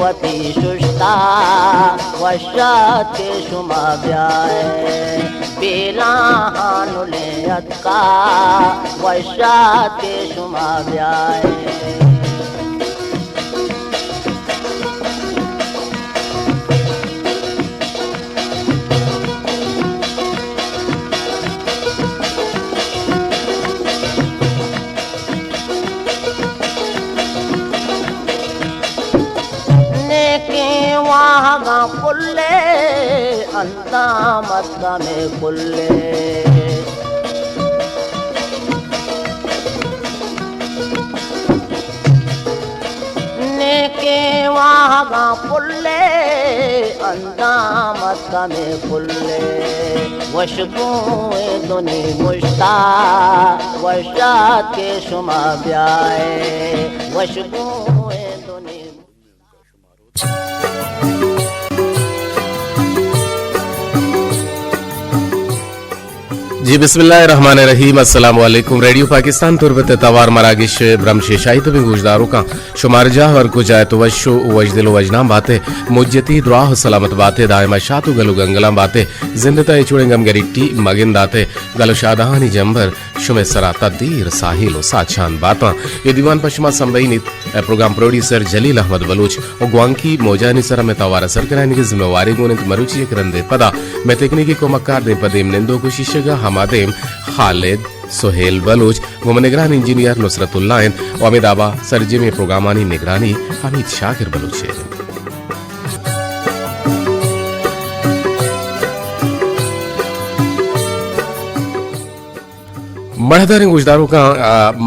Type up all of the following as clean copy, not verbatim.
वती शुश्ता वशाते शुमा ब्याए बेला हानुले अतका वशाते शुमा ब्याए वहाँ कुल्ले अंदामत में कुल्ले नेके वहाँ कुल्ले अंदामत में कुल्ले वशबुए दुनी मुश्ता वशात के शुमा ब्याए वशबुए दुनी। जी बिस्मिल्लाहिर्रहमानिर्रहीम अस्सलाम वालेकुम। रेडियो पाकिस्तान तुर्बत तवार मरागिश ब्रह्मशेशाई तो गुजदारों का शुमार जा और कुजाय तो वशो वजदिल वजनाम बातें मुज्जती दुआ सलामत बातें दायमा शातु गलु गंगलाम बातें जिंदता चुड़ेंगम गरिट्टी मगिन दाते गलो शादाहानी जंबर शुमे सरा तदीर साहिल साचान बाता ये दीवान पश्चिमा संबई नित प्रोग्राम प्रोड्यूसर जलील अहमद बलूच और ग्वांकी मोजानी सरा में तवार असर कराने की जिम्मेवारी गुनित मरुचि करंदे पदा मैं तकनीकी को मक्कार दे पदेम निंदो को शिशगा हमादेम खालिद सोहेल बलूच व निगरान इंजीनियर नुसरतुल्लाह और अमिदाबा सरजे में प्रोग्रामानी निगरानी हमीद शाकिर बलूच है। मरहदार गुजदारों का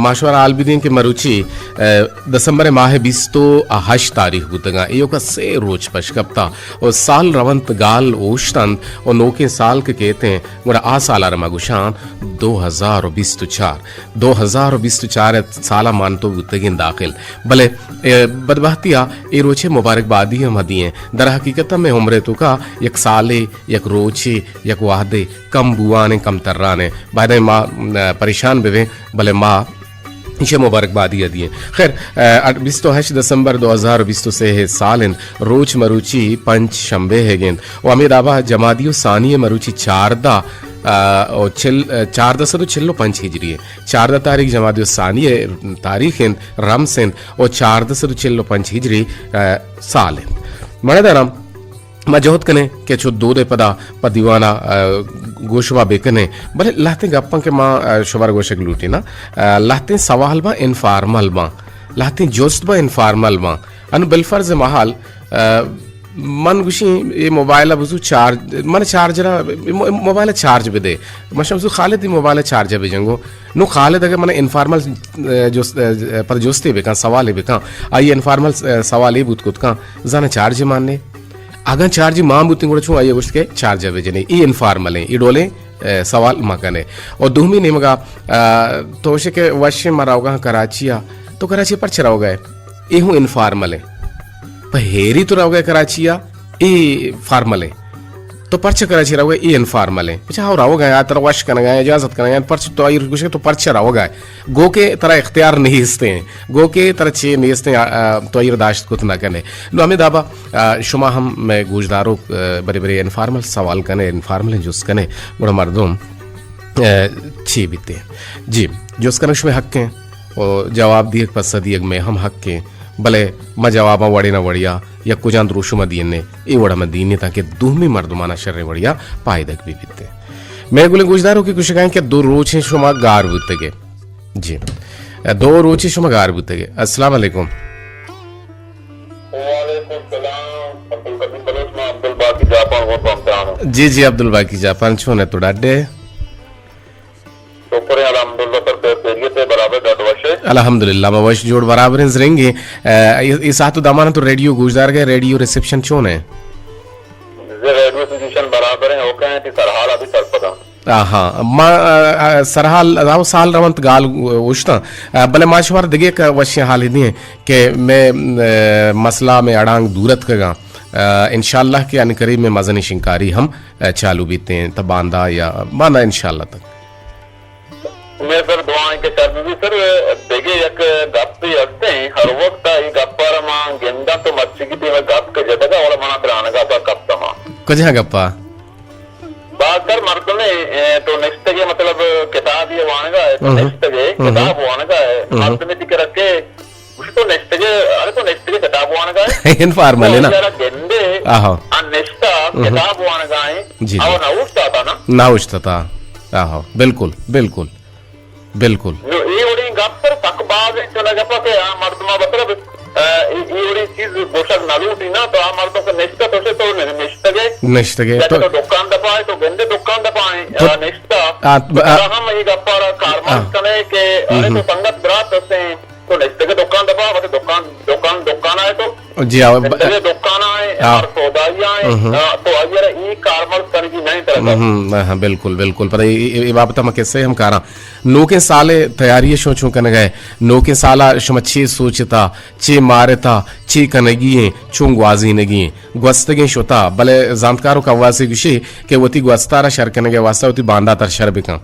माशवारा आलबिदीन के मरुची दिसंबर माह 28 तारीख बुतगा एयो का से रोज पशकप्ता और साल रवंत गाल ओश्तन और नोके साल के कहते हैं गुड़ा आ साल रमागुशान 2024 साला मान तो बुतगिन दाखिल भले बदबहतिया ए रोचे मुबारकबादी हम हदिए दर हकीकत में उम्र तो का एक साले एक रोचे एक वाहदे कम बुआने कम तर्राने बाद माँ परेशान बेवे भले माँ इसे मुबारकबादी दिए। खैर 28 दिसंबर 2020 से है सालन रोच मरुची पंच शंबे है गेंद और अमीराबा जमादियो सानिय मरुची चारदा और चारदा से तो चिल्लो पंच हिजरी है चारदा तारीख जमादियो सानिय तारीख रमसेन और चारदा से तो चिल्लो पंच हिजरी सालन मणदाराम मजहूद कने के छो दो दे पदा पदीवाना गोशवा बेकने भले लाते गप्पा के माँ शुबार गोशक लूटी ना लाते सवाल बा इनफार्मल बा लाते जोस्त बा इनफार्मल बा अनु बिलफर्ज महाल मन गुशी ये मोबाइल अब चार्ज मन चार्जरा मोबाइल चार्ज भी दे मशम खालिद मोबाइल चार्ज भी जंगो नो खालिद अगर मैंने इनफार्मल जो पर जोस्ते बेका सवाल बेका आइए इनफार्मल सवाल ये बुत कुत का जाना चार्ज मानने अगर चार्ज मां बुतिंग गुड़ छू आइए उसके चार्ज वेजने ई इनफार्मल है ई डोले सवाल मकने और दूमी ने मगा तो के वश मराओगा कराचिया तो कराची पर चराओगा ये हूँ इनफार्मल है पर हेरी तो रहोगे कराचिया ई फार्मल है तो पर्च कराची रहोगे ई इनफार्मल है अच्छा हो रहोगा यार तेरा वश करना है इजाजत करना है पर्च तो आइर कुछ तो पर्च रहोगा गो के तरह इख्तियार नहीं हिस्ते हैं गो के तरह चे नहीं हिस्ते तो आइर दाश्त कुछ ना करने नो हमें दाबा शुमा हम मैं गुजदारों बड़े बड़े इनफार्मल सवाल करने इनफार्मल जुस करने बड़ा मर्दों छी बीते जी जुस करने शुमे हक हैं और जवाब दिए पसंद में हम हक के भले म जवाबा वड़ी ना वड़िया या कुजान द्रोशुमा दियने ए वड़ा में दीने ताकि दूमी मर्दमाना शर्रे वड़िया पायदक भी बीते मैं गुले गुजदारों की कुछ कहें कि दो रोचे शुमा गार बुतगे जी दो रोचे शुमा गार बुतगे अस्सलाम वालेकुम। जी जी अब्दुल बाकी जापान छोने तो डाडे अल्हम्दुलिल्लाह मवश जोड़ बराबर रहेंगे इस हाथ दामाना तो रेडियो गुजदार गए रेडियो रिसेप्शन चोन है रेडियो रिसेप्शन बराबर है ओके है सरहाल अभी सरपदा हाँ मा सरहाल राव साल रवंत गाल उष्टा भले माशवार दिगे का वश्य हाल ही कि मैं मसला में अड़ांग दूरत कगा इंशाल्लाह के अन करीब में मजनी शिंकारी हम चालू बीते हैं तब बांधा या बांधा इंशाल्लाह तक मैं सर दुआएं के साथ भी सर देखे एक गप भी रखते हैं हर वक्त ये गप्पा रमा गेंदा तो मच्छी की भी गप कुछ गप्पा बात सर मर्दमे तो नेक्स्ट ಗೆ मतलब किताब ये वाणगा है तो नेक्स्ट ಗೆ किताब वाणगा है मर्दमे दिख रखे उसको नेक्स्ट ಗೆ अरे तो नेक्स्ट ಗೆ किताब वाणगा है इनफॉर्मल है ना ಗೆಂದೆ आहो आ नेक्स्ट किताब वाणगा है जी और ना उठता था ना उठता था आहो बिल्कुल बिल्कुल बिल्कुल ये उड़ी गप्पर तकबाज चला गप्पा के आ मर्दमा मतलब ये उड़ी चीज पोशाक नालूटी ना तो आ मर्दों को नेक्स्ट तो से तो नेक्स्ट गे तो दुकान दपाए तो गंदे दुकान दपाए नेक्स्ट हम ये गप्पा कारमान कने के अरे तो संगत बरात होते हैं तो नेक्स्ट के दुकान दपा मतलब दुकान आए तो जी दुकान आए और सौदाई आए तो अगर ये कारमल करने की नहीं तरह हाँ बिल्कुल बिल्कुल पर ये बात हम कैसे हम कह रहा नो के साले तैयारी सोचू कन गए नो के साला शुमच्छे सोचता चे मारता चे कनगी चुंग वाजी नगी ग्वस्तगे शोता भले जानकारों का वासी विषय के वती ग्वस्तारा शर कन गए वास्ता वती बांधा तर शर बिका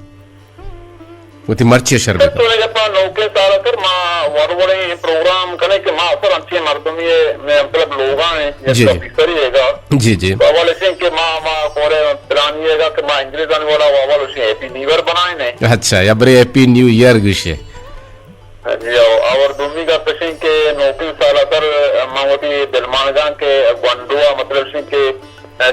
वती मर्चे शर बिका तो जब नौके सारा कर मां वरवरे प्रोग्राम करने के मां असर अच्छे मर्दम ये मतलब लोग हैं ये ऑफिसर ही हैगा जी जी वाले से के मां कोरे प्लानिएगा कि मां अंग्रेजन वाला वाले से हैप्पी न्यू ईयर बनाए ने अच्छा या बरे हैप्पी न्यू ईयर विषय जी और दूसरी का प्रश्न के नौकरी साला कर मांगोती दिलमानगान के गंडुआ मतलब से के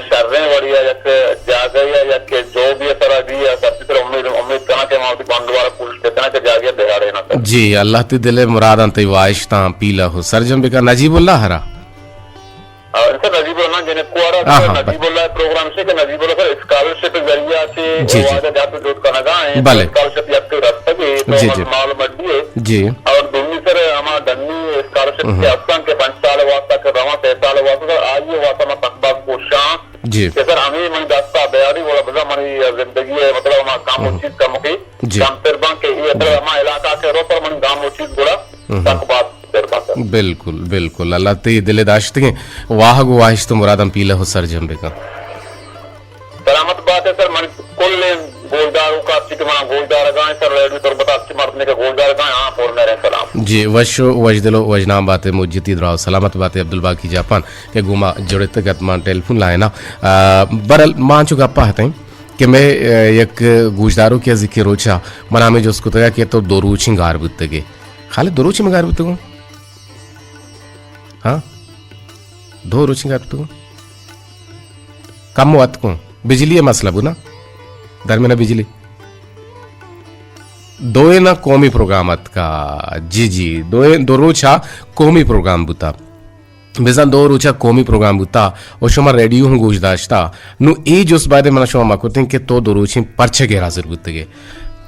शर्रे बढ़िया जैसे जागया या के जो भी तरह भी है सबसे तरह उम्मीद करना के मांगोती गंडुआ पुलिस स्टेशन के जागिया दिहाड़े ना जी अल्लाह ती दिले मुरादां ते वाइशता पीला हो सरजम बिका नजीबुल्लाह हरा इनसे नजीबुल्लाह जिन्हें कुआरा नजीबुल्लाह प्रोग्राम से के नजीबुल्लाह स्कॉलरशिप जरिया से वादा जाते जोत का नगा है स्कॉलरशिप यात्रा रास्ता के तो मालूम दिए जी और दूसरी सर हमारा दन्नी स्कॉलरशिप के अफसान के 5 साल वास्ता के रवा 3 साल वास्ता आइए वास्ता में तकबाज कोशां जी सर हमें मन दास्ता बयारी वाला बजा हमारी जिंदगी है मतलब हमारा काम उचित काम की काम तरबा के ये तरह हमारा इलाका के रो पर मन काम उचित बोला तकबाज बिल्कुल बिल्कुल अल्लाह ते दिले दाश्त के वाह गो वाहिश तो मुरादम पीला हो सर जंबे का सलामत बात है सर मन कुल गोलदारों का चिकमा गोलदार गाय सर रेडी तो बता अच्छी मरने का गोलदार गाय हां और मेरे सलाम जी वशो वजदलो वजनाम बातें मुज्जिती द्राव सलामत बातें अब्दुल बाकी जापान के गुमा जुड़े तक मान टेलीफोन लाए ना बरल मान चुका पाते हैं कि मैं एक गुजदारों के जिक्र रोचा मना में जो उसको तगा कि तो दो रूची गार बुत्तगे खाली दो रूची में गार बुत्तगो हाँ दो रूची गार बुत्तगो कम वत को बिजली है मसला बुना दरमियाना बिजली दोए ना कौमी प्रोग्राम का जी जी दो रोचा कौमी प्रोग्राम बुता बेजान दो रोचा कौमी प्रोग्राम बुता और शुमा रेडियो हूँ गुजदाश्ता नु ए जोस बादे मना शुमा माकुतें के तो दो रोची परचे के राजर बुतगे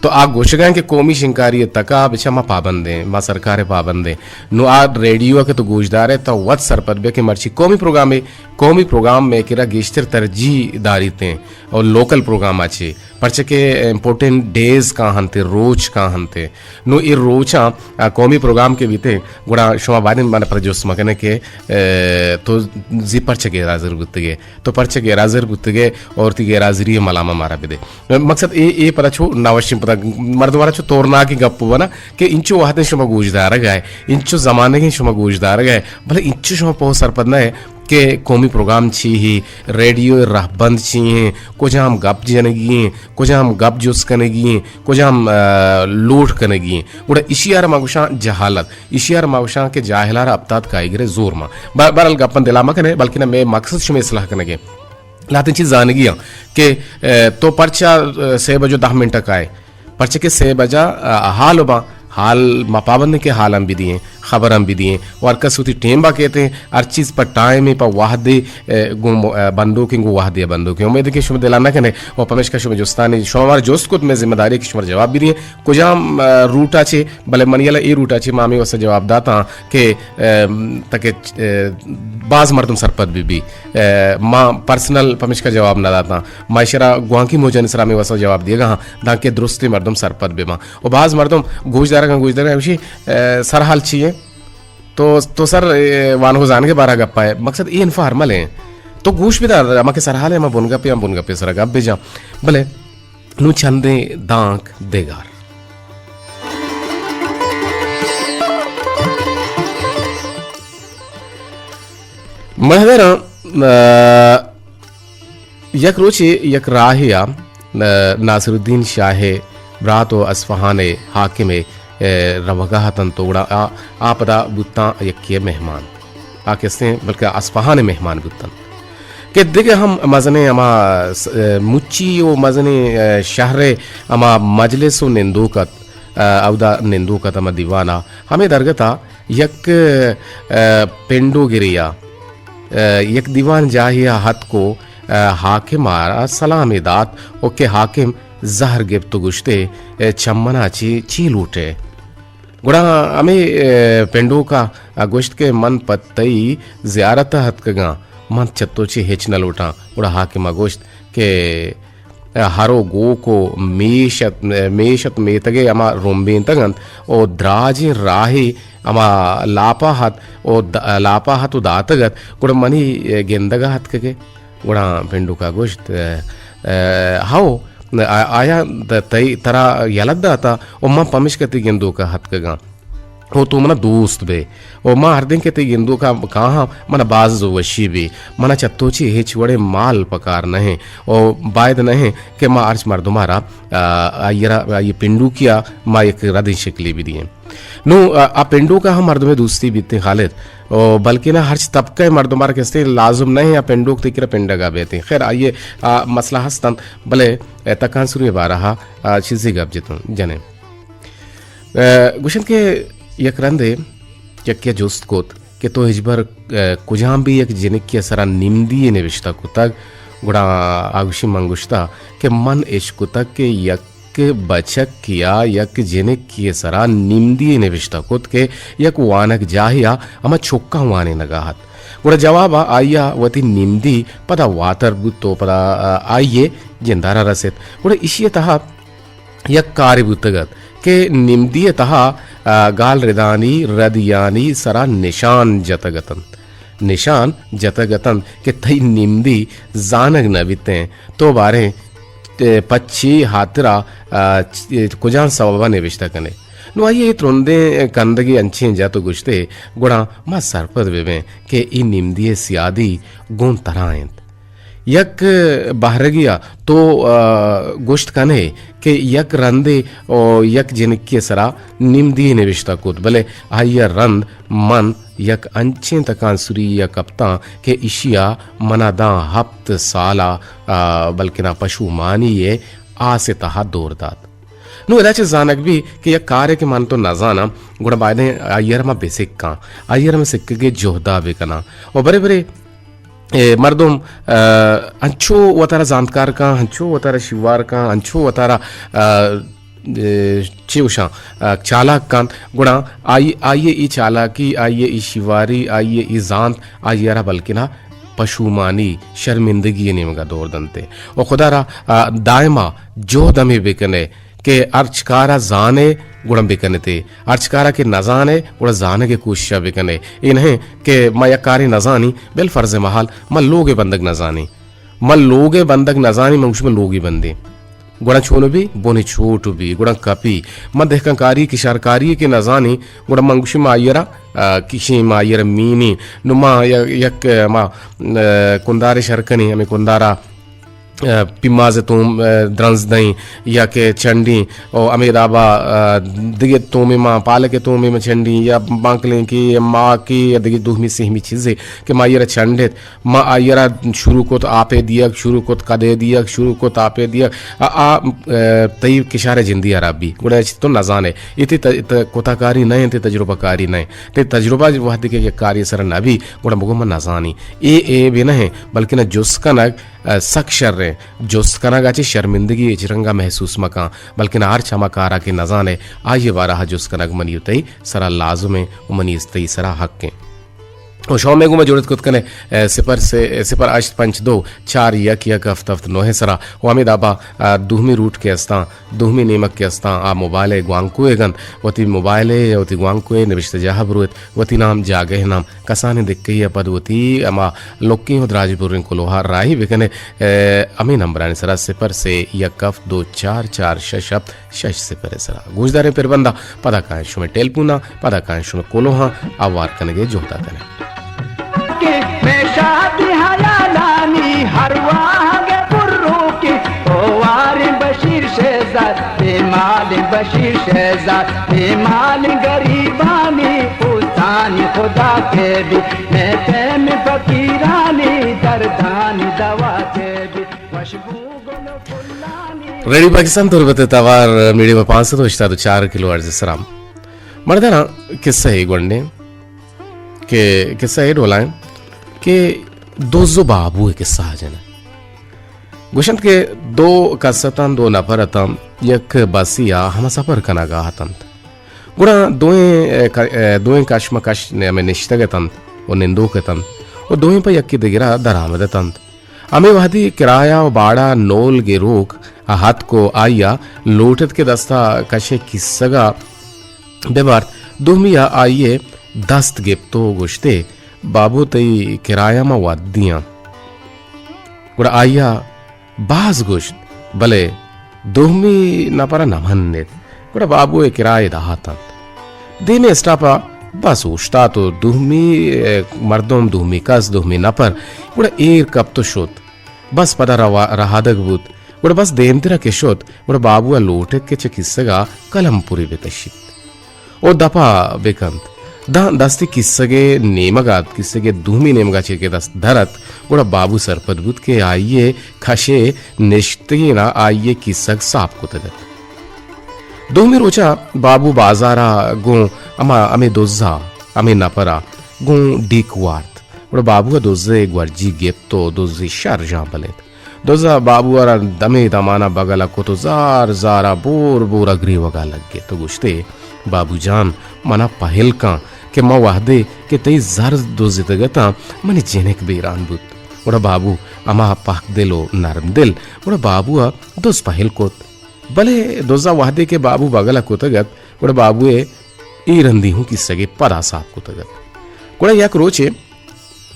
तो आ गोशगां के कौमी शिंकारी तका बिचा मा पाबंदे मा सरकार पाबंदे नु आ रेडियो के तो गुजदार है तो वत सरपद बे के मर्ची कौमी प्रोग्राम में किरा गेस्टर तरजीह दारीते और लोकल प्रोग्राम आचे परचे के इम्पोर्टेंट डेज का हनते रोज का हनते नु ये रोचा कौमी प्रोग्राम के बीते गुड़ा शुमा बादे माने प्रजोस मकने के तो जी परचे के राजर बुतगे तो परचे के राजर बुतगे और ती के राजरी मलामा मारा बिदे मकसद ए पता छो नावश्यम पता मर्दवारा छो तोरना की गप बना कि इंचो वाहते शुमा गुजदार गए इंचो जमाने के शुमा गुजदार गए भले इंचो शुमा पहुंच सरपद न है के कौमी प्रोग्राम छी ही रेडियो रहबंद छी हैं कुछ हम गप जनगी कुछ हम गप जोस कनेगी कुछ हम लूट कनेगी उड़ा इशियार मागुशा जहालत इशियार मागुशा के जाहिलार अबतात काइगरे जोर मा बरल गपन दिलामा कने बल्कि ना मैं मकसद शुमे इस्लाह कनेगे लाते चीज जानगी के तो पर्चा 6 बजे 10 मिनट का है पर्चे के 6 बजा हाल मापाबंद के हाल हम भी दिए खबर हम भी दिए और कसुती टेम्बा कहते हैं हर चीज़ पर टाइम पर वाहदे बंदों की वाहदे बंदों की उम्मीद के शुभ दिलाना कने और पमेश का शुभ जोस्तानी शुमार जोस्त को मैं जिम्मेदारी की शुमार जवाब भी दिए कुजाम रूटा छे भले मनियाला ए रूटा छे मामी वैसे जवाब दाता के तके बाज मर्दम सरपद भी माँ पर्सनल पमेश का जवाब ना दाता माशरा गुआकी मोजन सरा में वैसा जवाब दिएगा हाँ दाके दुरुस्ती मर्दम सरपद भी माँ और बाज मर्दम गुजदार सर हाल चाहिए तो सर वान हो जान के बारह गप्पा है मकसद ये इन्फा हरमल है तो गोश भी दार अमा के सर हाल है मैं बुन गप्पे सर गप भी जा भले नु छंदे दांक देगार महदर यक रोचे यक राहिया नासिरुद्दीन शाह ब्रात व अस्फहाने हाकिमे रवगाह तन तोड़ा आपदा बुत्ता यक्के मेहमान आके बल्कि अस्फहाने मेहमान बुत्तन के दिगे हम मजने अमा मुच्ची ओ मजने शहरे अमा मजलिसो निंदुकत अवदा निंदुकत अमा दीवाना हमें दरगता यक पेंडो गिरिया यक दीवान जाहिया हत को हाकिम आरा सलामी दात ओके हाकिम जहर गिफ्त गुश्ते चम्मना ची लूटे गुड़ा हमें पेंडो का गोश्त के मन पत्तई जियारत हतकगा मन चत्तोची हेच न लूटा गुड़ा हाकिम गोश्त के हरो गो को मेशत मेतगे अमा रोम्बेन तगंत ओ द्राजी राही अमा लापा हत दातगत गुड़ा मनी गेंदगा हतकगे गुड़ा पेंडो का गोश्त हाओ आया तई तरा यलद्दाता ओ मां पमिशकती गेंदो का हतकगा हो तो मना दोस्त बे ओ मां हर दिन के ते गेंदो का कहा मना बाज वशी बे मना चत्तोची हेच वड़े माल पकार नहीं ओ बायद नहीं के मां अर्च मर तुम्हारा ये पिंडू किया मां एक रदी शिकली भी दिए नो आ पिंडू का हम मर्द में दोस्ती बीते खालिद ओ बल्कि ना हर तबके मर्दमार के लाजुम नहीं या पिंडू तिक्र पिंडगा बेते खैर आइए मसला हस्तन भले तकान सुरी बारहा चीज़ी गप जितूं जने गुशन के यक रंदे यक्के जोस्त कोत के तो हिजबर कुजाम भी एक जिनिक के सरा निम्दी निविष्टा कुतक गुड़ा आगुशी मंगुश्ता के मन इश्क कुतक के यक बचक किया यक जिनिक किए सरा निम्दी निविष्टा कुत के यक वानक जाहिया अमा छोक्का वाने नगाहत गुड़ा जवाब आइया वती निम्दी पदा वातर बुतो पदा आइये जिंदारा रसित गुड़ा इशिये तहा यक कार्य बुतगत के निम्दी तहा गाल रिदानी रदियानी सरा निशान जतगतन के थई निम्दी जानग नविते तो बारे पच्ची हातरा कुजान सवबा निविष्टा कने नो आइए त्रोंदे कंदगी अंछे जातो गुश्ते गुड़ा मा सरपद वेवे के ई निम्दी सियादी गुण तरायंत यक बहरगिया तो गोश्त कने के यक रंदे और यक जिनके सरा निम्दी निविष्टा कुत भले आइया रंद मन यक अंचे तकान सुरी या कप्ता के इशिया मनादा हफ्त साला बल्कि ना पशु मानी ये आसे तहा दौरदात नो एदाचे जानक भी कि यक कार्य के मन तो न जाना गुड़ा बायने आयर में बेसिक का आयर में सिक्के जोहदा बेकना और बड़े बड़े मर्दम अंचो वतारा जानकार का अंचो वतारा शिवार का अंचो वतारा चिवशा चालाक कांत गुणा आइए ई चालाकी आइए ई शिवारी आइए ई जानत आइयरा बल्कि ना पशुमानी शर्मिंदगी निमगा दौर दंते और खुदारा दायमा जो दमे बेकने के अर्चकारा जाने गुणम बिकने थे अर्चकारा के नजाने गुड़ा जाने के कोशिशा बिकने इन्हें के मयकारी नजानी बिल फर्ज महल म लोगे बंदक नजानी म लोगे बंदक नजानी मंगुश में लोगी बंदे गुड़ा छोनो भी बोने छोटू भी गुड़ा कपी म देहकारी की शारकारी के नजानी गुड़ा मंगुश में आयरा किसी में आयरा मीनी नुमा यक मा कुंदारे शरकनी हमें कुंदारा पिमाज तुम द्रंस दई या के चंडी और अमीराबा दिगे तोमे माँ पाले के तोमे में चंडी या बांकले की या माँ की या दिगे दूहमी सेहमी चीज़ें कि माँ ये चंडित माँ आयरा शुरू को तो आपे दिया शुरू को कदे दिया शुरू को आपे दिया तई किशारे जिंदी अराबी गुड़ा तो नजाने इतनी कोताकारी नहीं थे तजुर्बाकारी नहीं ते तजुर्बा वह दिखे कि कार्य सर नबी गुड़ा मुगम नजानी ए भी नहीं बल्कि न जुस्का नग सक्शर रे जोस्कना गाची शर्मिंदगी इचरंगा महसूस मका बल्कि नार चमकारा के नजाने आइए वारा जोस्कनग मनी उतई सरा लाजुमे उमनी इस्तई सरा हक के और शो में गुमा जोड़त कुत कने सिपर अष्ट पंच दो चार यक यक हफ्त नोहे सरा वामिद आबा दुहमी रूट के अस्ता दुहमी नीमक के अस्ता आ मोबाइल ग्वांकुए गन वती मोबाइल वती ग्वांकुए निविष्ट जहाबरुत वती नाम जागे नाम कसाने दिक्कई पद वती अमा लोक्की हो राजपुर को लोहार राही बेकने अमी नंबराने सरा सिपर से यक हफ्त दो चार चार शशप शश सिपर सरा गुजदारे पिरबंदा पदा कांशु में टेलपुना पदा कांशु में कोलोहा आवार कनगे जोता कने मैं शादी हया लानी हरवा बेमाल बशीर शहजाद बेमाल गरीबानी उस्तानी खुदा के भी मैं में फकीरानी दर्दानी दवा के भी खुशबू गुल फुलानी रेडियो पाकिस्तान तुरबत तवार मीडियम 504 किलो अर्ज सराम मर्दाना किस्सा है गोंडे के किस्सा है डोलाएं के दोजो बाबू किस्सा जन गुशंत के दो कसतन दो नफरतम यक बसिया हम सफर कना गाहतंत गुणा दोए कश्मकश ने हमें निश्तगतंत और निंदुकतंत और दोए पर यक्की दिगरा दरामदतंत हमें वहदी किराया और बाड़ा नोल गे रोक हाथ को आइया लोटत के दस्ता कशे किस्सगा बेबार दुमिया आइए दस्त गिप्तो गुश्ते बाबू तई किराया मा वादियां गुड़ा आइया बाज गुश्त भले दुहमी न पर नमन्नेत गुड़ा बाबू ए किराए दाहतंत देने स्टापा बस उष्टा तो दुहमी मर्दों दुहमी कस दुहमी न पर गुड़ा एर कब तो शोत बस पदा रहादक बुत गुड़ा बस देमतिरा के शोत गुड़ा बाबू लोटे के चिकित्सगा कलमपुरी बेकशित और दपा बेकंत दस्ती किस्सगे नेमगात किस्सगे दुहमी नेमगा चेके दस्त धरत गुड़ा बाबू सरपदबुत के आइये खशे निश्तीना आइये किस्सग साप को तगत दुहमी रोचा बाबू बाजारा गो अमा अमे दोजा अमे नपरा गो डीकवार्त गुड़ा बाबू का दोजे ग्वर्जी गेप्तो दोजी शारजा बलेत दोजा बाबू आरा दमे दमाना बगला को तो जार जारा बोर बोर अग्री वगा लग गए तो गुश्ते बाबू जान मना पहल का के माँ वाहदे के तई जार दोजे तगता मने जेनेक बेरान बुत उड़ा बाबू अमा पाक दिलो नरम दिल उड़ा बाबू आ दोस पहल कोत भले दोजा वाहदे के बाबू बगला को तगत उड़ा बाबू ए रंदी हूँ कि सगे पदा साहब को तगत उड़ा याक रोचे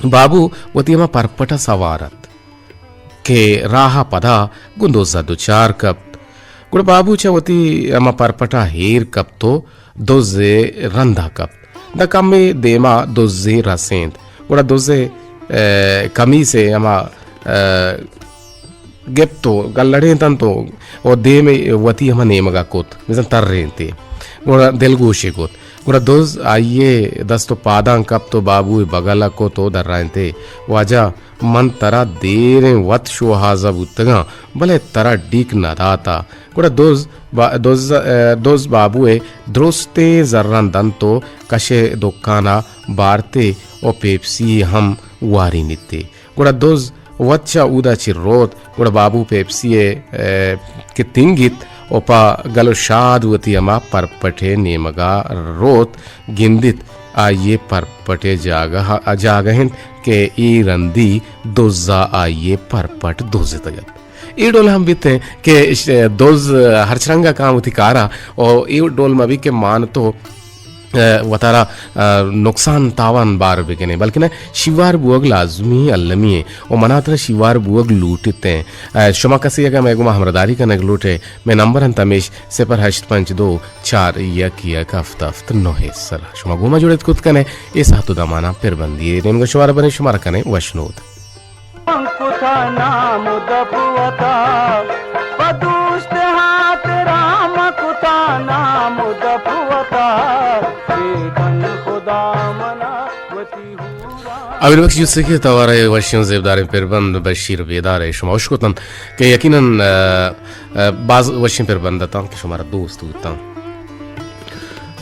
बाबू वती अमा परपटा सवारत के राहा पदा गुंदोजा दो चार कप गुड़ा बाबू चवती अमा परपटा हेर कप तो दोजे रंधा कप द कमे देमा दोजे रसेंद गुड़ा दोजे कमी से अमा गेप तो गल्लड़े तन तो और दे में वती हम नेमगा कोत मिसन तर रेंते गुड़ा दिलगोशे कोत गुड़ा दोज आइए दस तो पादां कप तो बाबू बगला को तो दर रहते वाजा मन तरा देरे वत शो हाजा बुतगा भले तरा डीक न दाता गुड़ा दोज बाबू द्रोस्ते जर्रन दन तो कशे दुकाना बारते और पेप्सी हम वारी निते गुड़ा दोज वच्चा उदा चिरोत गुड़ा बाबू पेप्सी के तिंगित ओपा गलो शाद वती अमा परपटे नेमगा रोत गिंदित आइये परपटे जागहन के ई रंदी दोजा आइये परपट दोजे तगत ई डोल हम बीते के दोज हरचरंगा काम उती कारा और ई डोल में भी के मान तो वतारा नुकसान तावान बार बेगने बल्कि ना शिवार बुअग लाजमी अल्लमी और मनातरा शिवार बुअग लूटते हैं शुमा कसी अगर मैं गुमा हमरदारी का नग लूटे मैं नंबर हन तमेश से पर 852 1 हफ्ता 9 सर शुमा गुमा जुड़े खुद कने इस हाथों दमाना फिर बंदी नेम शुमार बने शुमार कने वशनोद अंकुथा नाम दपुवता पदुस्त हाथ राम कुथा नाम दपुवता बेदन खुदा मना वती हुरा अभी वक्त जिससे कि तवारे वर्षों ज़ेबदार पिरबंद बशीर बेदार है शुमा उश्कोतन के यकीनन बाज वर्षों पिरबंद था कि शुमारा दोस्त होता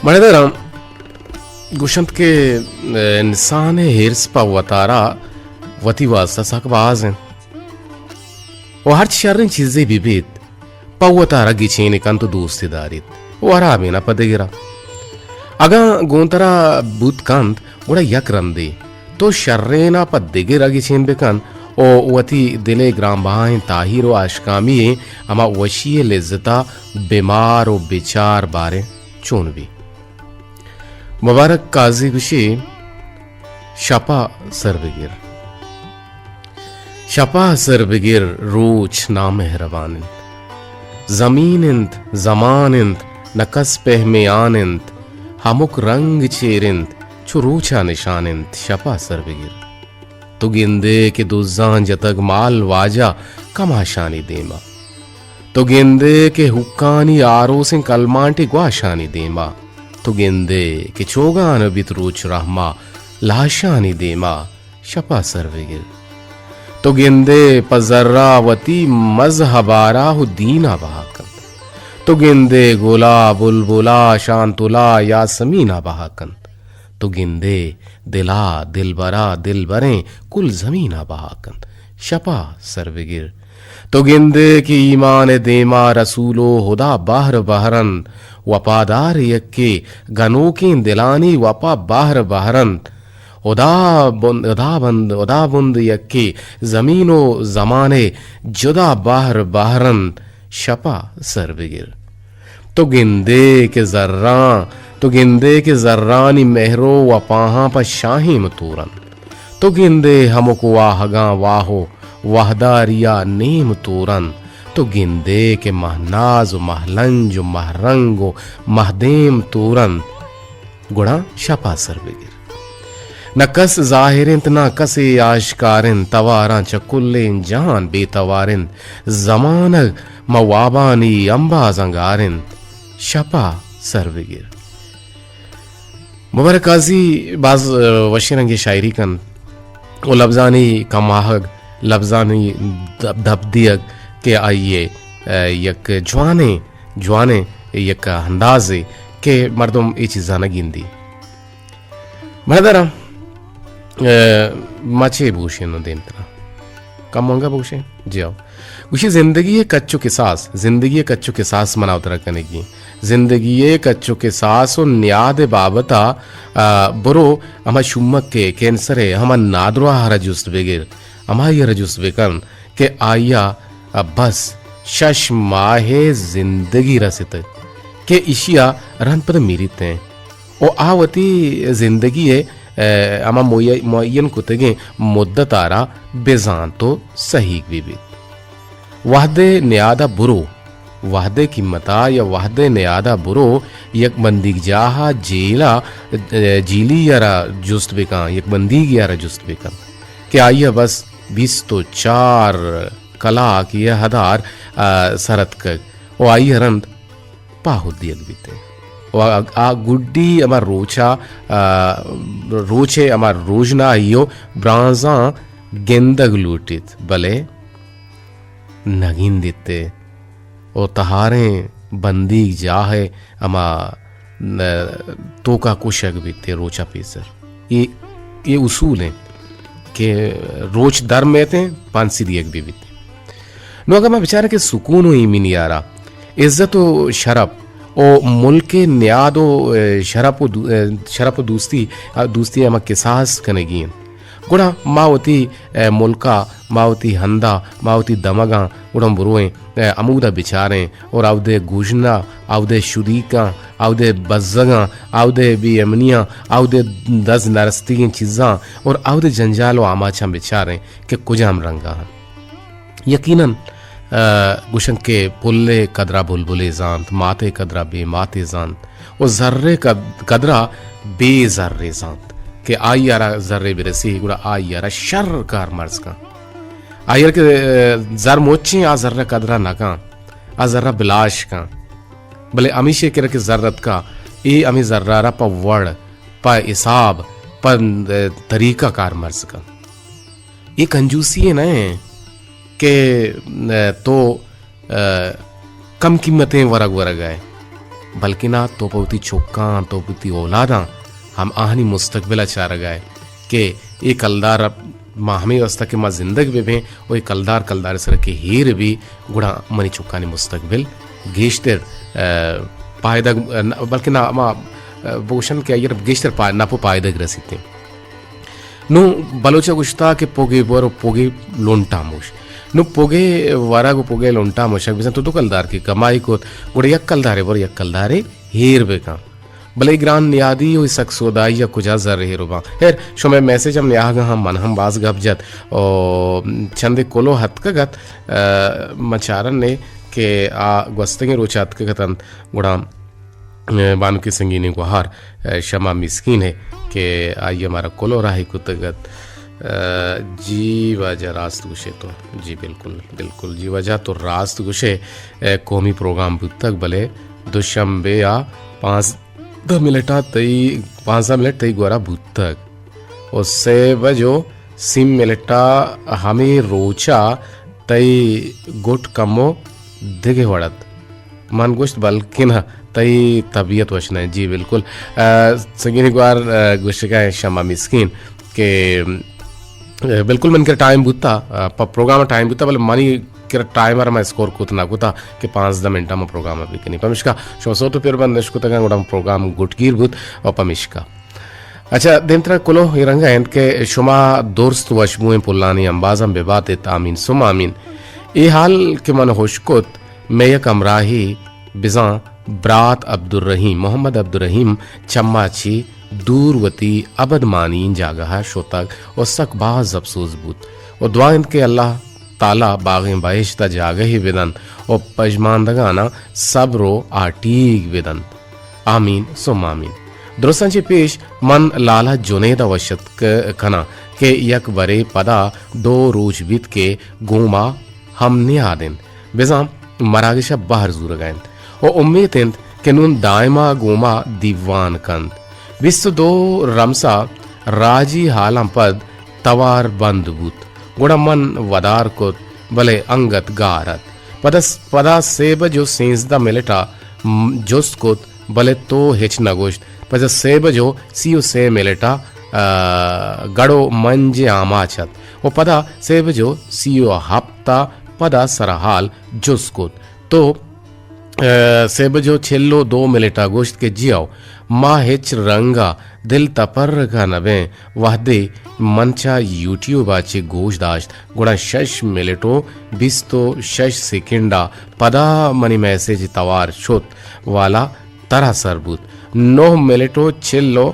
मनेदाराम गुशंत के इंसान हिर्स पावतारा वती वास्ता सकबाज हैं और हर शर्रिन चीजें विभिद पावतारा गिचेने कंतु दोस्ती दारित वो आरामी ना पदेगिरा अगा गोंतरा बुत कंत उड़ा यक रंदे तो शर्रेना पदेगिरा गिचेन बेकन ओ वती दिले ग्राम बाहें ताहिर व आशकामी अमा वशीय लिज्जता बीमार व बेचार बारे चोनवी मुबारक काजी गुशी शपा सरबगिर शपा सरबगिर रोच ना मेहरबानिंद जमीनिंद जमानिंद नकस पहमेयानिंद हमुक रंग चेरिंद चुरूचा निशानिंद शपा सरबगिर तुगिंदे के दुजान जतग माल वाजा कमाशानी देमा तो गेंदे के हुक्कानी आरो से कलमांटी ग्वाशानी देमा तो गेंदे के चोगान बित रोच रहमा लाशानी देमा शपा सरवेगिर तो गेंदे पजर्रावती मजहबारा दीना बहाकन तो गेंदे गोला बुलबुला शांतुला यासमीना बहाकन तो गेंदे दिला दिलबरा दिलबरें कुल जमीना बहाकन शपा सरवेगिर तो गेंदे की ईमान देमा रसूलो हुदा बाहर बहरन वफादार यक्के गनो की दिलानी वफा बाहर बहरन उदा बुंद यक्के जमीनो जमाने जुदा बाहर बहरन शपा सरबिगिर तो गेंदे के जर्रानी मेहरो वपाहा पर शाही मतूरन तो गेंदे हमको वाहगा वाहो वहदारिया नेम तोरन तो गिंदे के महनाज महलंज महरंग महदेम तोरन गुणा शपा सरबिगिर न कस जाहिरिन न कसे आशकारिन तवारा चकुल्लेन जहान बेतवारिन जमान मवाबानी अंबा जंगारिन शपा सरबिगिर मुबारक काजी बाज वशीरंगी शायरी कन ओ लफ्जानी कमाहग लफ्जानी धबदियक के आइए यक जवाने यक अंदाजे के मर्दम ये चीज़ा न गिंदी मर्दरा मचे भूषे न देंतरा कम मंगा भूषे जाओ उसी जिंदगी कच्चों के सास मनाव तरह करने की जिंदगी कच्चों के सास और न्याद बाबता बरो हमा शुमक के कैंसर है हमा नादरा हरा जुस्त बेगिर हमारी रजुस बेकन के आया बस शश माहे जिंदगी रसित के इशिया रन पर मीरित हैं ओ आवती जिंदगी है अमा मोयन कुतगे मुद्दत आरा बेजान तो सही बीबी वाहदे न्यादा बुरो वाहदे कीमता या वाहदे न्यादा बुरो यक बंदीग जाहा जीली यारा जुस्त बेका यक बंदीग यारा जुस्त बेका के आइया बस 20 तो 4 कला की हदार सरत कर ओ आई हरंद पाहुदियक बीते ओ आ गुड्डी अमर रोचे अमर रोजना आइयो ब्रांजा गेंदग लूटित भले नगिन दिते ओ तहारे बंदी जाहे अमा तो का कुशक बीते रोचा पीसर ये उसूल है के रोच दर में थे पांसी दियक भी बीते नो अगर मैं बेचारा के सुकून हो इमिन यारा इज्जत व शरफ ओ मुल्क न्यादो शरफ दोस्ती अमा किसास कनेगी गुड़ा मावती मुल्का मावती हंदा मावती दमगा गुड़ा बुरुएं अमूदा बिचारें और आवदे गुजना आवदे शुदीका आवदे बज्जगा आवदे भी अमनिया आवदे 10 नरस्ती चीज़ा और आवदे जंजालो आमाचा बिचारें के कुजाम रंगा यकीनन गुशन के पुल्ले कदरा बुलबुले जानत माते कदरा बे माते जानत और जर्रे कदरा बे जर्रे जानत के आई यारा जर्रे बिरसी गुड़ा आई यारा शर कार मर्ज का आयर के जर मोची आ जर्रा कदरा नका आ जर्रा बिलाश का भले अमीशे के रखे जर्रत का ए अमी जर्रारा पा वड़ पा हिसाब पा तरीका कार मर्ज का ये कंजूसी है ना के तो कम कीमतें वरग है बल्कि ना तो पौती चौका तो पौती औलादा हम आहनी मुस्तकबिल चार गए के ये कलदार माँ हमें वस्ता के माँ जिंदगी भी और ये कलदार सर के हीर भी गुड़ा मनी चुकानी मुस्तकबिल गेश्तर पायदा बल्कि ना माँ बोशन के अयर गेश्तर ना पो पायदा ग्रसिते नु बलोचा गुश्ता के पोगे बोर पोगे लोंटा मुश नु पोगे वारा को पोगे लोंटा मुशक बिसन तो कलदार की कमाई को गुड़ा यक कलदारे बोर यक कलदारे हीर बेका भले ग्रान नियादी हुई सक्सोदाई या कुछ जर रहे रुबा हेर शुमे मैसेज हम यहाँ हम मन हम बाज गपजत और चंदे कोलो हत का गत मचारन ने के आ गस्तंगे रोचात के गतन गुड़ा बानु की संगीनी को हार शमा मिस्किन है के आई हमारा कोलो राही कुतगत जी वजह रास्त गुशे तो जी बिल्कुल बिल्कुल जी वजह तो रास्त गुशे कौमी प्रोग्राम बुतक भले दुशंबे या 5 मिनट तई गोरा बुतक उससे वजो सिम मिलटा हमें रोचा तई गुट कमो दिगे वड़त मन गुश्त बल्कि न तई तबीयत वशना जी बिल्कुल संगीन बार गुश्त शमा मिस्किन के बिल्कुल मन के टाइम बुता प्रोग्राम टाइम बुता बोले मनी के टाइमर मैं स्कोर कुतना कुता के 5-10 मिनट में प्रोग्राम अभी के नहीं पमिश्का शोसो तो फिर बंद नशकुता गुड़ा प्रोग्राम गुटगीर बुत और पमिश्का अच्छा देंत्रा कुलो हिरंगा एंड के शुमा दोस्त वशमुए पुल्लानी अंबाजम बेबात तामीन सुमामीन ए हाल के मन होशकुत मेयक अमराही बिजा ब्रात अब्दुर्रहीम मोहम्मद अब्दुर्रहीम चम्माची दूरवती अबदमानीन जागहा शोतक और सक बाज अफसोस बुत और दुआन के अल्लाह ताला बागें बाइश्ता जागे ही विदन और पजमानदगाना सब्रो आटीग विदन आमीन सुम आमीन दुरुस्तांची पेश मन लाला जुनेद अवशत कना के यक बरे पदा 2 रोज बीत के गोमा हमने आदिन बेजाम मरागिशा बाहर जूर गए और उम्मीद के नून दायमा गोमा दीवान कंद विश्व 2 रमसा राजी हालम पद तवार बंद बूत गुड़ा मन वदार को भले अंगत गारत पदा सेब जो सेंसदा मिलटा जोस्त को भले तो हिच नगोश्त पद सेब जो सीओ से मिलटा गड़ो मंजे आमाचत वो पदा सेब जो सीओ हफ्ता पदा सरहाल जुस्कुत तो सेब जो छेल्लो 2 मिनटा गोश्त के जियाओ माँ हिच रंगा दिल तपर का नवे वहदे मंचा यूट्यूब आचे गोश दाश्त गुड़ा 6 मिनटो 20 सेकंडा पदा मनी मैसेज तवार शोत वाला तरह सरबूत 9 मिनटो छिल्लो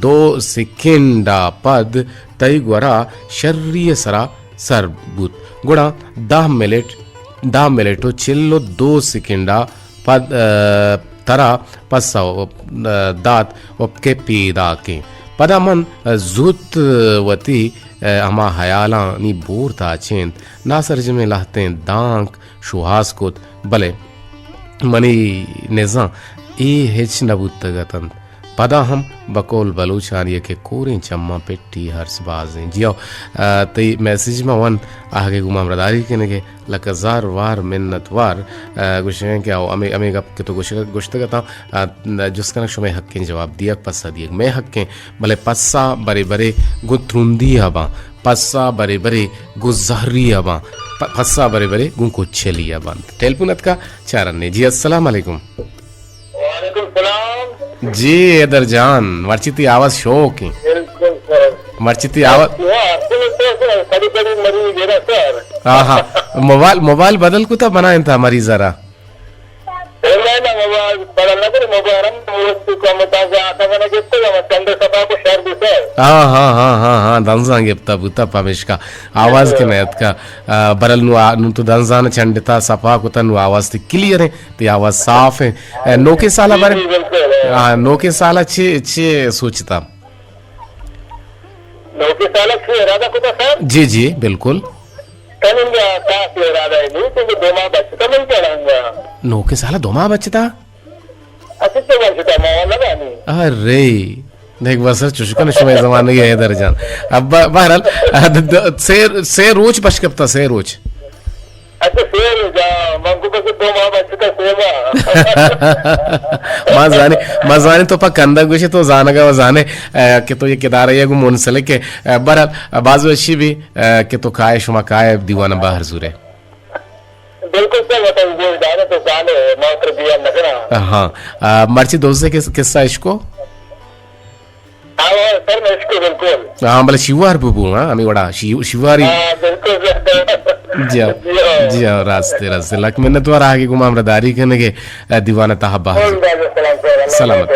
2 सेकंडा पद तई गुरा शर्रिय सरा सरबूत गुड़ा 10 मिनटो छिल्लो 2 सेकंडा पद तरा पस्सा दात के पीदा के पदा मन जुत वती अमा हयाला नी बोर था चेंद ना सरज में लहते दांक शुहास कोत भले मनी नेजा ए हिच नबूत गतन पदा हम बकोल बलूचानिय के कोरें चम्मा पेट्टी हर्ष बाजें जियो तई मैसेज में वन आगे गुमाम रदारी के नगे लकजार वार मिन्नत वार गुशें क्या हो अमे गप के तो गुश्त करता जिसका नक्श में हक के जवाब दिया पस्सा दिए मैं हक के भले पस्सा बरे बरे गुथरुंदी हबा पस्सा बरे बरे गुजहरी हबा पस्सा बरे बरे गुं को छली हबा टेलपुनत का चारन्ने जी अस्सलाम वालेकुम जी इधर जान मर्चिती आवाज शौक है मर्चिती आवाज हाँ हाँ मोबाइल बदल को था बनाया था मरी जरा हाँ हाँ हाँ हाँ हाँ दंजांगे तब पमेश का आवाज के नयत का बरल नु तो दंजान चंडता सफा को तनु आवाज थी क्लियर है तो आवाज साफ है नोके साला बारे हाँ नोके साला छे सोचता नोके साला छे इरादा को था जी जी बिल्कुल नोके साला 2 माह बचता अरे देख बस चुशकन शुमे जमाने के इधर जान अब बहरहाल से रोज बशकप्ता से रोज अच्छा सेर जा मंगू को 2 माह बचता मजाने तो पा कंदा गुशे तो जानेगा वजाने कि तो ये किदार है गु मुनसले के बहरहाल बाजू अच्छी भी कि तो काय शुमा काय दीवाना बाहर जुरे बिल्कुल सर मतलब वो जाने तो जाने मात्र दिया लगना हाँ मर्ची दोस्त से किस्सा इसको हाँ सर मैं इसको बिल्कुल हाँ भले शिवार बुबू हाँ हमें बड़ा शिवारी जी हाँ रास्ते लक मैंने तो आगे गुमाम रदारी करने के दीवाना ताहा बाहर सलामत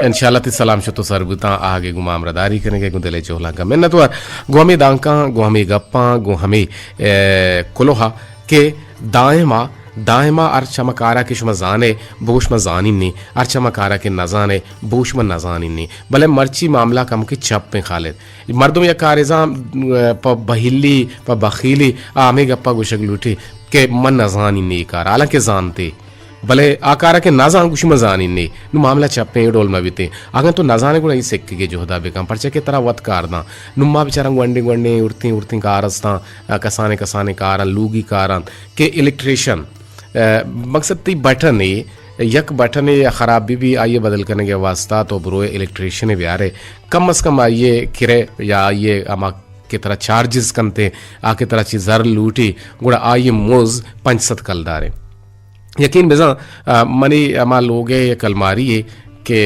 इंशाल्लाह ती सलाम शतो सरबुता आगे गुमाम रदारी करने के गुदले चोला का मैंने तो गुहमी दांका गुहमी गप्पा गुहमी कुलोहा के दाएं माँ दायमा अर्चमकारा के शुमा जाने बोशमा जानिन्नी अर्चमकारा के नजाने बोशमा नजानिन्नी भले मर्ची मामला कम के चप में खालिद मर्दों या कारिजाम प बहिली प बखीली आमे गप्पा गुशक लूटी के मन नजानिन्नी कार हालांकि जानते भले आकारा के नाजान कुछ मजानी ने नु मामला चप्पे डोल में बीते अगर तो नजाने को नहीं सिक्के के जोहदा बेकम परचे के तरह वत कारना नुम्मा बेचारा वंडे वंडे उड़ती उड़ती कारस्ता कसाने कसाने कारन लूगी कारन के इलेक्ट्रिशियन मकसद ती बटन है यक बटन है या खराबी भी आइए बदल करने के वास्ता तो ब्रो इलेक्ट्रिशियन भी आ रहे कम अज कम आइए किरे या आइए अमा के तरह चार्जेस कनते आके तरह चीज जर लूटी गुड़ा आइए मोज 500 कलदारे यकीन बेजा मनी अमा लोग है अलमारी है के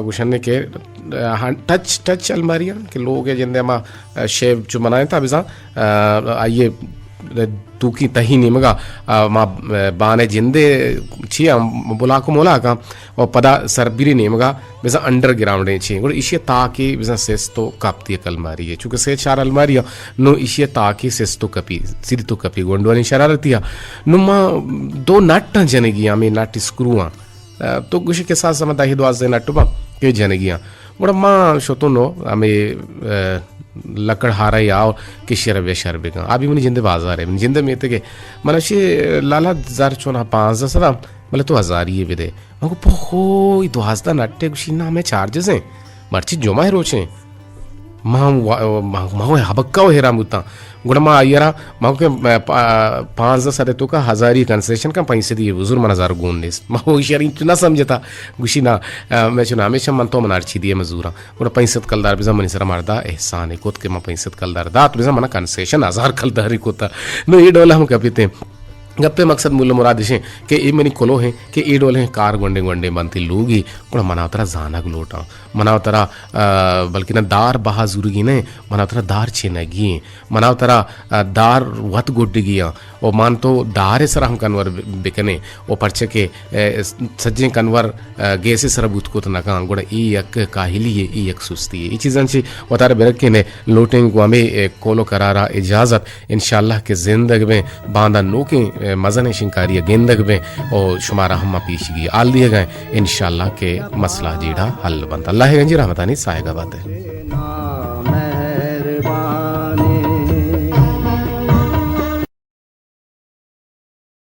गुशन के टच अलमारियाँ के लोग है जिंदे अमा शेव जो बनाए था बेजा आइए तू की तही नहीं मगा माँ बाने जिंदे छिया बुला को मोला का और पदा सरबिरी नहीं मगा बेजा अंडरग्राउंड है छिए और इसे ताकि बेजा सेस तो कापती है अलमारी है चूँकि से 4 अलमारियाँ नो इसे ताकि सेस तो कपी सीधी तो कपी गोंडवानी शरारती है नुमा 2 नट जनेगियाँ में नट स्क्रूआँ तो कुछ के साथ समय दाही द्वास दे नटुबा के जनेगियाँ बड़ा माँ शोतो नो हमें लकड़ हारा याव कि शरबे शरबे का अभी मुझे जिंदे बाजार है जिंदे में थे के मनुष्य लाला 5,000 मतलब तो 1000 ये भी दे मको पोहो ये 2000 नट्टे कुछ ना हमें चार्जेस हैं मर्ची जोमा है रोचे माँ हबक्का हो हेरा मुता गुड़मा आयरा माँ के 5,000 तो का 1000 कंसेशन का पैसे दिए बुजुर्ग मन 1000 गुण ने माँ शरी ना समझता गुशी ना मैं चुना हमेशा मन तो मनार छी दिए मजूरा गुड़ा 65 कलदार बिजा मनी सरा मारदा एहसान है कोत के माँ 65 कलदार दात बिजा मना कंसेशन 1000 कलदारी कोता नो ये डोला हम कपीते गप्पे मकसद मूल्य मुरादिशें के ए मनी कोलो हैं कि ए डोले हैं कार गोंडे गोंडे बनती लूगी गुड़ा मनावतरा जाना लोटा मनावतरा बल्कि ना दार बहा जुर्गी ने मनावतरा दार छेनगी मनावतरा दार वत गुड्डी गिया और मान तो दारे सर हम कन्वर बिकने और पर्चे के सज्जे कन्वर गैसे सर बुत को तो नका गुड़ा ई यक काहिली है ई यक सुस्ती है ये चीज़ां से वतारे बेरक के ने लोटेंग को हमें कोलो करारा इजाज़त इंशाल्लाह के जिंदगी में बांधा नो के मज़न शिंकारी गेंदग में और शुमारा हम पीछगी आल दिए गए इंशाल्लाह के मसला जीड़ा हल बनता अल्लाह गंजी रहमतानी सायगा बात है।